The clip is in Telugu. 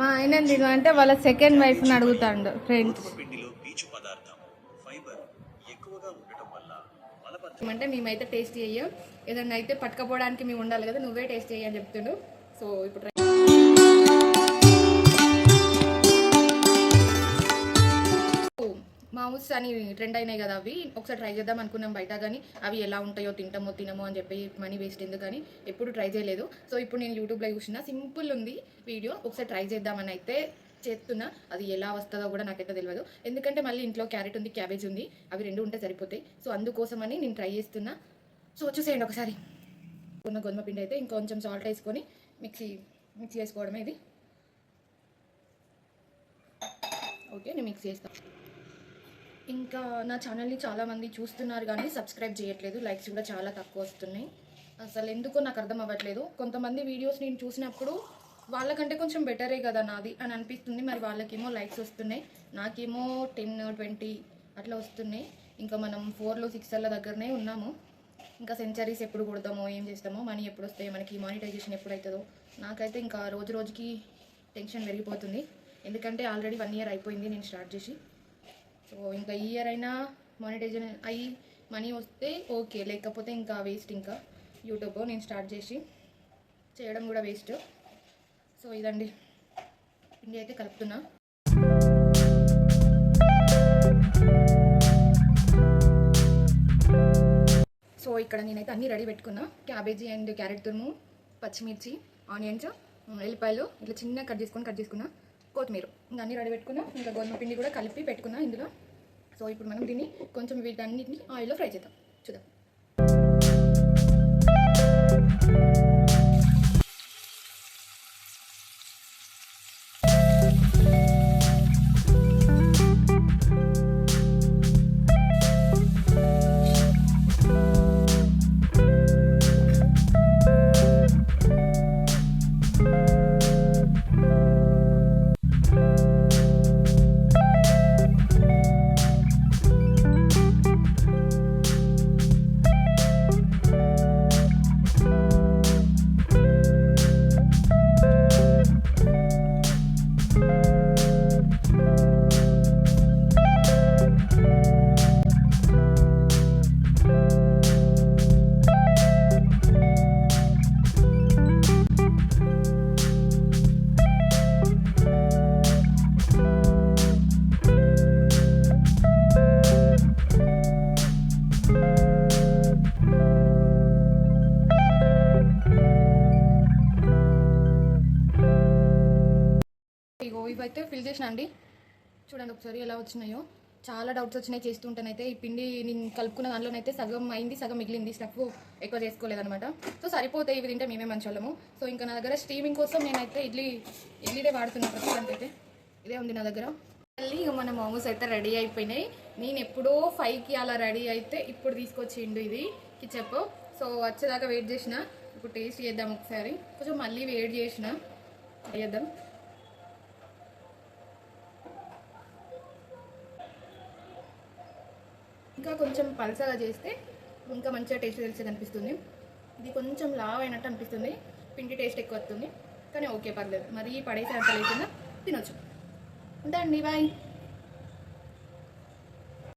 మా ఆయన అంటే వాళ్ళ సెకండ్ వైఫ్ని అడుగుతాడు ఫ్రెండ్స్. అంటే మేమైతే టేస్ట్ చెయ్యం, ఏదన్నా అయితే పట్టుకపోవడానికి మేము ఉండాలి కదా, నువ్వే టేస్ట్ చెయ్యి అని చెప్తుండు. సో ఇప్పుడు మామూస్ అని ట్రెండ్ అయినాయి కదా, అవి ఒకసారి ట్రై చేద్దాం అనుకున్నాం బయట, కానీ అవి ఎలా ఉంటాయో తినమో అని చెప్పి మనీ వేస్ట్ ఎందుకు కానీ ఎప్పుడు ట్రై చేయలేదు. సో ఇప్పుడు నేను యూట్యూబ్లో చూసిన, సింపుల్ ఉంది వీడియో, ఒకసారి ట్రై చేద్దామని అయితే చేస్తున్నా. అది ఎలా వస్తుందో కూడా నాకైతే తెలియదు, ఎందుకంటే మళ్ళీ ఇంట్లో క్యారెట్ ఉంది, క్యాబేజ్ ఉంది, అవి రెండు ఉంటే సరిపోతాయి. సో అందుకోసమని నేను ట్రై చేస్తున్నా. సో చూసేయండి ఒకసారి. ఉన్న గోధుమ పిండి అయితే ఇంకొంచెం సాల్ట్ వేసుకొని మిక్సీ చేసుకోవడమే ఇది. ఓకే, నేను మిక్స్ చేస్తాను. ఇంకా నా ఛానల్ని చాలామంది చూస్తున్నారు కానీ సబ్స్క్రైబ్ చేయట్లేదు, లైక్స్ కూడా చాలా తక్కువ వస్తున్నాయి. అసలు ఎందుకో నాకు అర్థం అవ్వట్లేదు. కొంతమంది వీడియోస్ నేను చూసినప్పుడు వాళ్ళకంటే కొంచెం బెటరే కదా నాది అని అనిపిస్తుంది. మరి వాళ్ళకేమో లైక్స్ వస్తున్నాయి, నాకేమో 10-20 అట్లా వస్తున్నాయి. ఇంకా మనం 4లో 6 దగ్గరనే ఉన్నాము. ఇంకా సెంచరీస్ ఎప్పుడు కొడతామో, ఏం చేస్తామో, మనీ ఎప్పుడు వస్తాయో, మనకి మానిటైజేషన్ ఎప్పుడు అవుతుందో, నాకైతే ఇంకా రోజు రోజుకి టెన్షన్ పెరిగిపోతుంది. ఎందుకంటే ఆల్రెడీ 1 ఇయర్ అయిపోయింది నేను స్టార్ట్ చేసి. సో ఇంకా ఈ ఇయర్ అయినా మానిటైజేషన్ అయ్యి మనీ వస్తే ఓకే, లేకపోతే ఇంకా వేస్ట్. ఇంకా యూట్యూబ్ నేను స్టార్ట్ చేసి చేయడం కూడా వేస్ట్. సో ఇదండి, పిండి అయితే కలుపుతున్నా. సో ఇక్కడ నేనైతే అన్నీ రెడీ పెట్టుకున్నా. క్యాబేజీ అండ్ క్యారెట్ తురుము, పచ్చిమిర్చి, ఆనియన్స్, ఎల్లిపాయలు ఇట్లా చిన్నగా కట్ చేసుకున్నా, కొత్తిమీర, ఇంకా అన్నీ రెడీ పెట్టుకున్నా. ఇంకా గోధుమ పిండి కూడా కలిపి పెట్టుకున్నా ఇందులో. సో ఇప్పుడు మనం దీన్ని కొంచెం వీటన్నిటిని ఆయిల్లో ఫ్రై చేద్దాం, చూద్దాం. ఇవైతే ఫిల్ చేసిన అండి, చూడండి ఒకసారి ఎలా వచ్చినాయో. చాలా డౌట్స్ వచ్చినాయి చేస్తుంటేనైతే. ఈ పిండి నేను కలుపుకున్న దాంట్లోనైతే సగం అయింది, సగం మిగిలింది. స్టఫ్ ఎక్కువ చేసుకోలేదనమాట. సో సరిపోతాయి ఇవి తింటే, మేమే మంచి వాళ్ళము. సో ఇంకా నా దగ్గర స్టీమింగ్ కోసం నేనైతే ఇడ్లీదే వాడుతున్నాను ప్రస్తుతానికి అయితే. ఇదే ఉంది నా దగ్గర. మళ్ళీ ఇక మన మోమోస్ అయితే రెడీ అయిపోయినాయి. నేను ఎప్పుడో 5కి అలా రెడీ అయితే ఇప్పుడు తీసుకొచ్చిండు ఇది కిచెప్. సో వచ్చేదాకా వెయిట్ చేసిన. ఇప్పుడు టేస్ట్ చేద్దాం ఒకసారి. కొంచెం మళ్ళీ వెయిట్ చేసిన, చేద్దాం. ఇంకా కొంచెం పల్సగా చేస్తే ఇంకా మంచిగా టేస్ట్ తెలిసేది అనిపిస్తుంది. ఇది కొంచెం లావ్ అయినట్టు అనిపిస్తుంది, పిండి టేస్ట్ ఎక్కువ వస్తుంది. కానీ ఓకే, పర్లేదు. మరీ పడేసే అంత లేకుండా తినొచ్చు. ఉంటా అండి, బాయ్.